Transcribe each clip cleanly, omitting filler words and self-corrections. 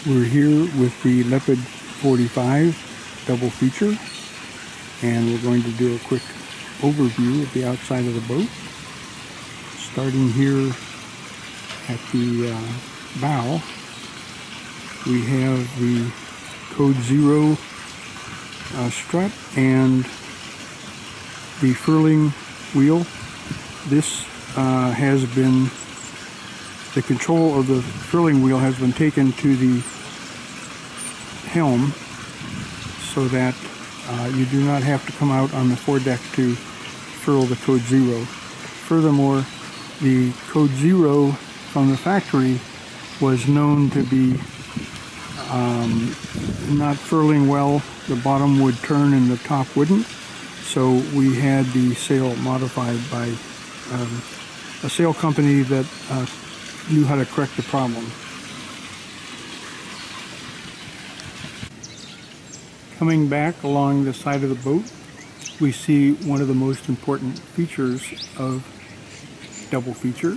We're here with the Leopard 45 double feature, and we're going to do a quick overview of the outside of the boat. Starting here at the bow, we have the Code 0 strut and the furling wheel. This the control of the furling wheel has been taken to the helm so that you do not have to come out on the foredeck to furl the Code 0. Furthermore, the Code 0 from the factory was known to be not furling well. The bottom would turn and the top wouldn't. So we had the sail modified by a sail company that knew how to correct the problem. Coming back along the side of the boat, we see one of the most important features of double feature,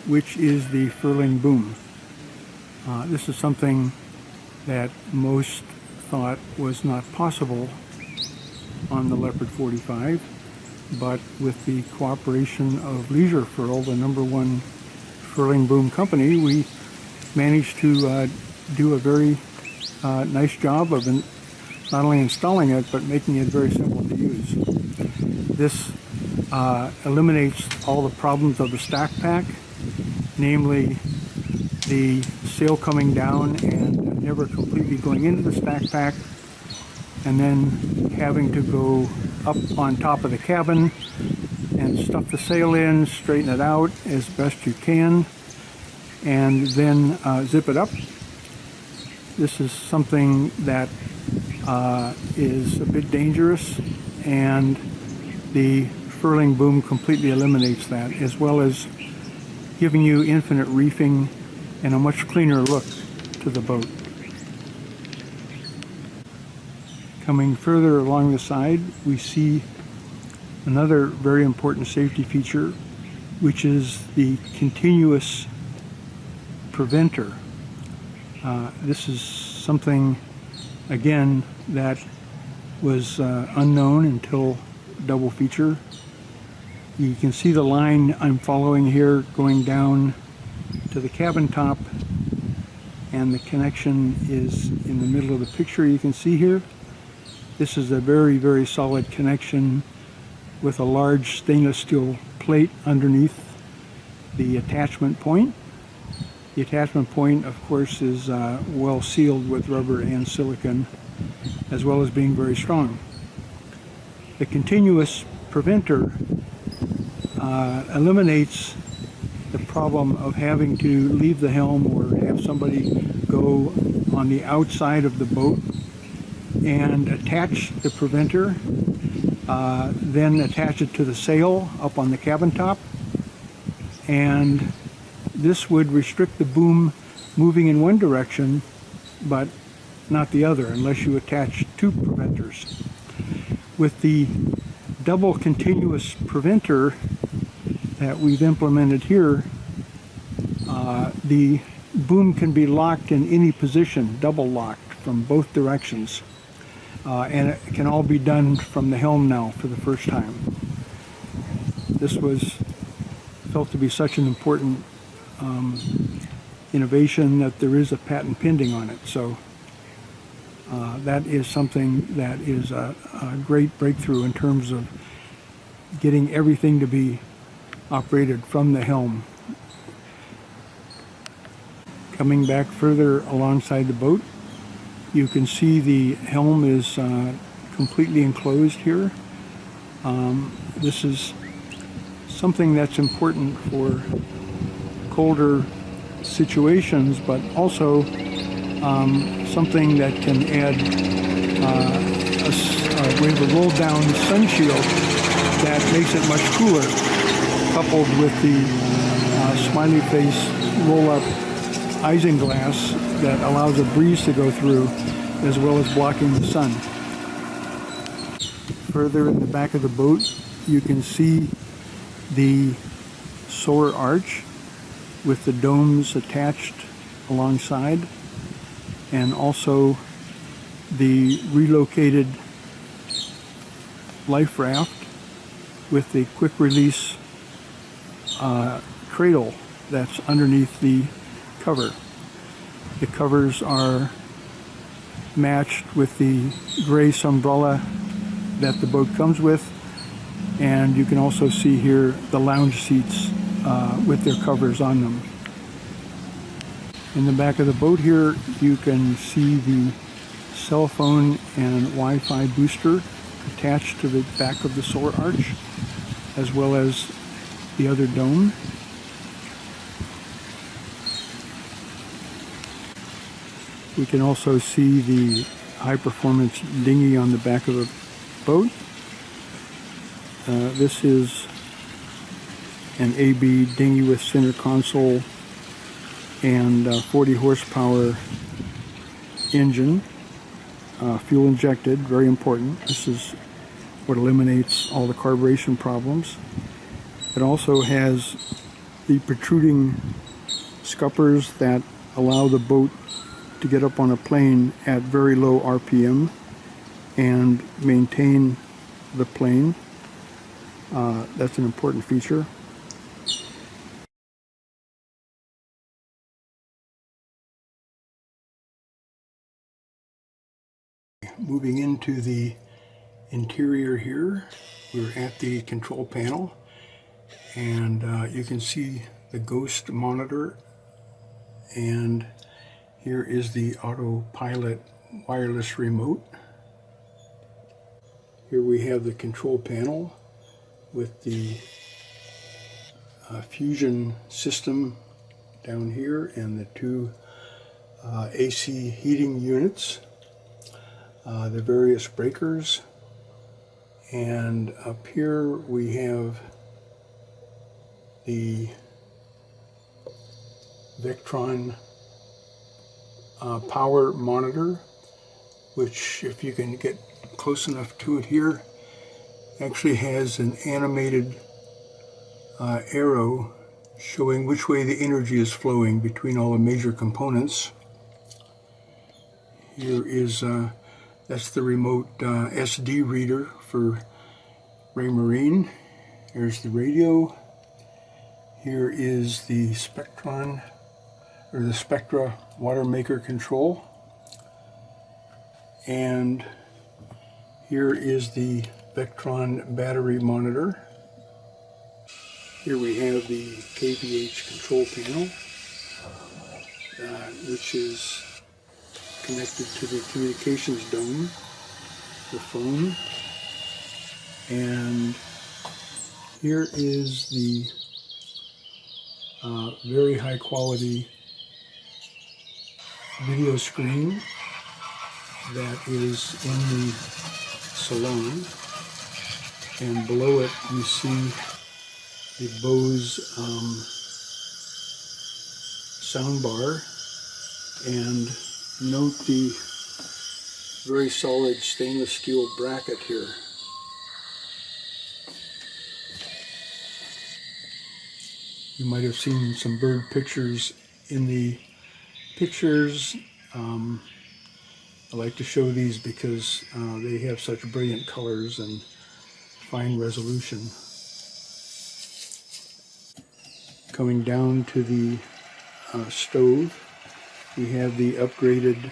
which is the furling boom. This is something that most thought was not possible on the Leopard 45, but with the cooperation of Leisure Furl, the #1 furling boom company, we managed to do a very nice job of not only installing it, but making it very simple to use. This eliminates all the problems of the stack pack, namely the sail coming down and never completely going into the stack pack, and then having to go up on top of the cabin and stuff the sail in, straighten it out as best you can, and then zip it up. This is something that is a bit dangerous, and the furling boom completely eliminates that, as well as giving you infinite reefing and a much cleaner look to the boat. Coming further along the side, we see another very important safety feature, which is the continuous preventer. This is something, again, that was unknown until double feature. You can see the line I'm following here going down to the cabin top, and the connection is in the middle of the picture you can see here. This is a very, very solid connection with a large stainless steel plate underneath the attachment point. The attachment point, of course, is well sealed with rubber and silicone, as well as being very strong. The continuous preventer eliminates the problem of having to leave the helm or have somebody go on the outside of the boat and attach the preventer, then attach it to the sail up on the cabin top, and this would restrict the boom moving in one direction but not the other unless you attach two preventers. With the double continuous preventer that we've implemented here, the boom can be locked in any position, double locked from both directions. And it can all be done from the helm now for the first time. This was felt to be such an important innovation that there is a patent pending on it. So that is something that is a great breakthrough in terms of getting everything to be operated from the helm. Coming back further alongside the boat, you can see the helm is completely enclosed here. This is something that's important for colder situations, but also something that can add we have a roll down sun shield that makes it much cooler, coupled with the smiley face roll up isinglass that allows a breeze to go through, as well as blocking the sun. Further in the back of the boat, you can see the solar arch with the domes attached alongside. and also the relocated life raft with the quick release cradle that's underneath the cover. The covers are matched with the gray umbrella that the boat comes with, and you can also see here the lounge seats with their covers on them. In the back of the boat here you can see the cell phone and Wi-Fi booster attached to the back of the solar arch, as well as the other dome. We can also see the high-performance dinghy on the back of the boat. This is an AB dinghy with center console and 40 horsepower engine, fuel injected, very important. This is what eliminates all the carburation problems. It also has the protruding scuppers that allow the boat to get up on a plane at very low RPM and maintain the plane. That's an important feature. Moving into the interior here, we're at the control panel, and you can see the Ghost monitor, and here is the autopilot wireless remote. Here we have the control panel with the fusion system down here and the two AC heating units, the various breakers, and up here we have the Vectron power monitor, which, if you can get close enough to it here, actually has an animated arrow showing which way the energy is flowing between all the major components. Here is that's the remote SD reader for Raymarine. Here's the radio. Here is the Spectron, or the Spectra water maker control. And here is the Vectron battery monitor. Here we have the kVH control panel, which is connected to the communications dome, the phone. And here is the very high quality video screen that is in the salon, and below it you see the Bose soundbar, and note the very solid stainless steel bracket here. You might have seen some bird pictures in the pictures. I like to show these because they have such brilliant colors and fine resolution. Coming down to the stove, we have the upgraded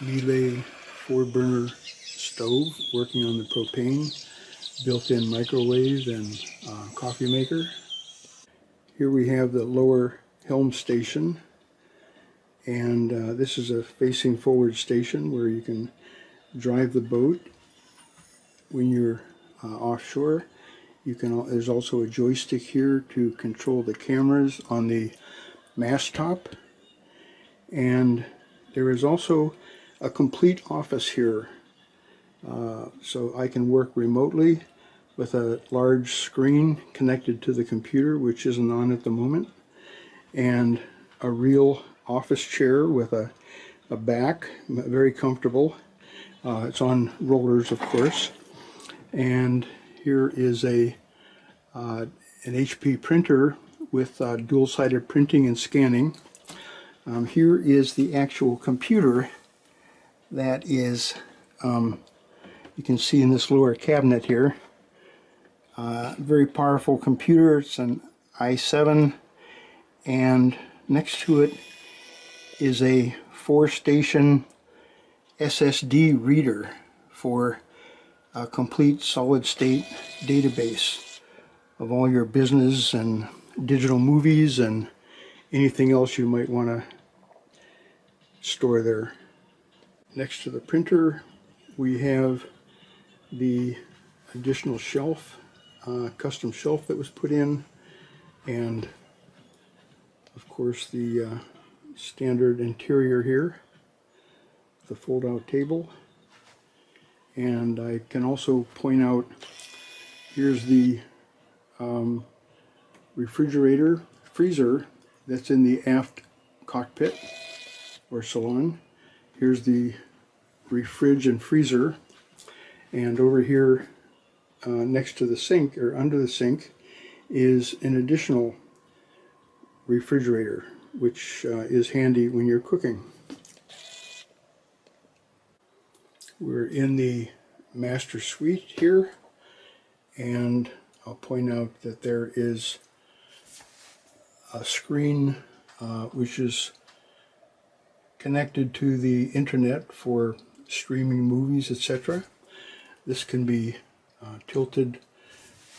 Miele 4-burner stove working on the propane, built-in microwave and coffee maker. Here we have the lower helm station, and this is a facing forward station where you can drive the boat when you're offshore. There's also a joystick here to control the cameras on the mast top, and there is also a complete office here, so I can work remotely with a large screen connected to the computer, which isn't on at the moment, and a real office chair with a back, very comfortable. It's on rollers, of course. And here is an HP printer with dual-sided printing and scanning. Here is the actual computer that is, you can see in this lower cabinet here. Very powerful computer. It's an i7, and next to it is a 4-station SSD reader for a complete solid-state database of all your business and digital movies and anything else you might want to store there. Next to the printer we have the additional shelf, custom shelf that was put in, and of course the standard interior here, the fold-out table. And I can also point out, here's the freezer that's in the aft cockpit or salon. Here's the fridge and freezer, and over here next to the sink, or under the sink, is an additional refrigerator, which is handy when you're cooking. We're in the master suite here, and I'll point out that there is a screen which is connected to the internet for streaming movies, etc. This can be tilted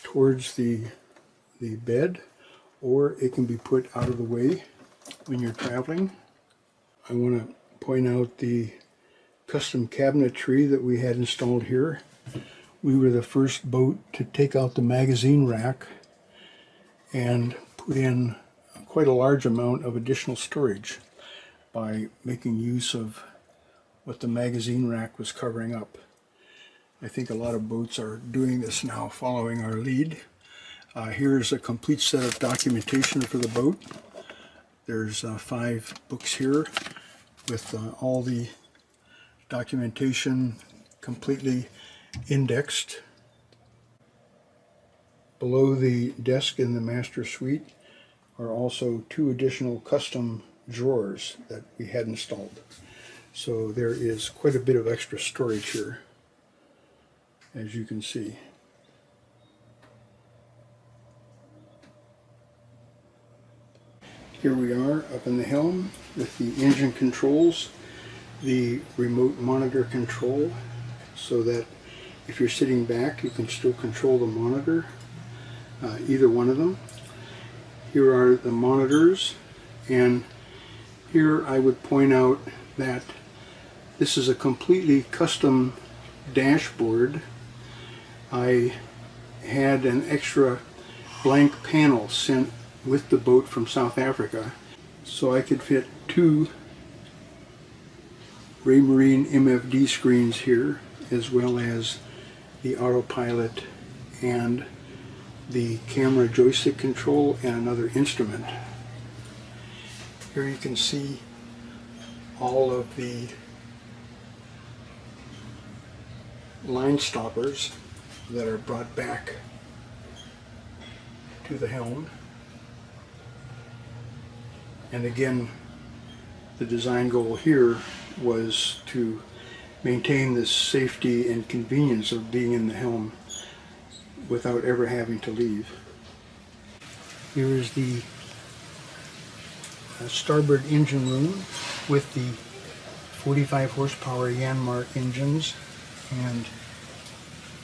towards the bed, or it can be put out of the way when you're traveling. I want to point out the custom cabinetry that we had installed here. We were the first boat to take out the magazine rack and put in quite a large amount of additional storage by making use of what the magazine rack was covering up. I think a lot of boats are doing this now, following our lead. Here's a complete set of documentation for the boat. There's 5 books here with all the documentation completely indexed. Below the desk in the master suite are also 2 additional custom drawers that we had installed. So there is quite a bit of extra storage here, as you can see. Here we are up in the helm with the engine controls, the remote monitor control, so that if you're sitting back you can still control the monitor, either one of them. Here are the monitors, and here I would point out that this is a completely custom dashboard. I had an extra blank panel sent with the boat from South Africa, so I could fit 2 Raymarine MFD screens here, as well as the autopilot and the camera joystick control and another instrument. Here you can see all of the line stoppers that are brought back to the helm. And again, the design goal here was to maintain the safety and convenience of being in the helm without ever having to leave. Here is the starboard engine room with the 45 horsepower Yanmar engines, and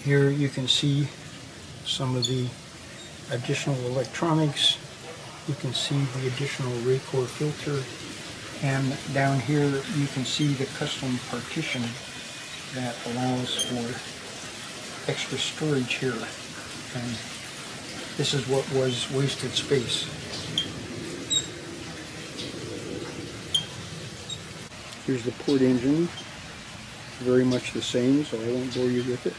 here you can see some of the additional electronics. You can see the additional Raycor filter, and down here you can see the custom partition that allows for extra storage here, and this is what was wasted space. Here's the port engine, very much the same, so I won't bore you with it.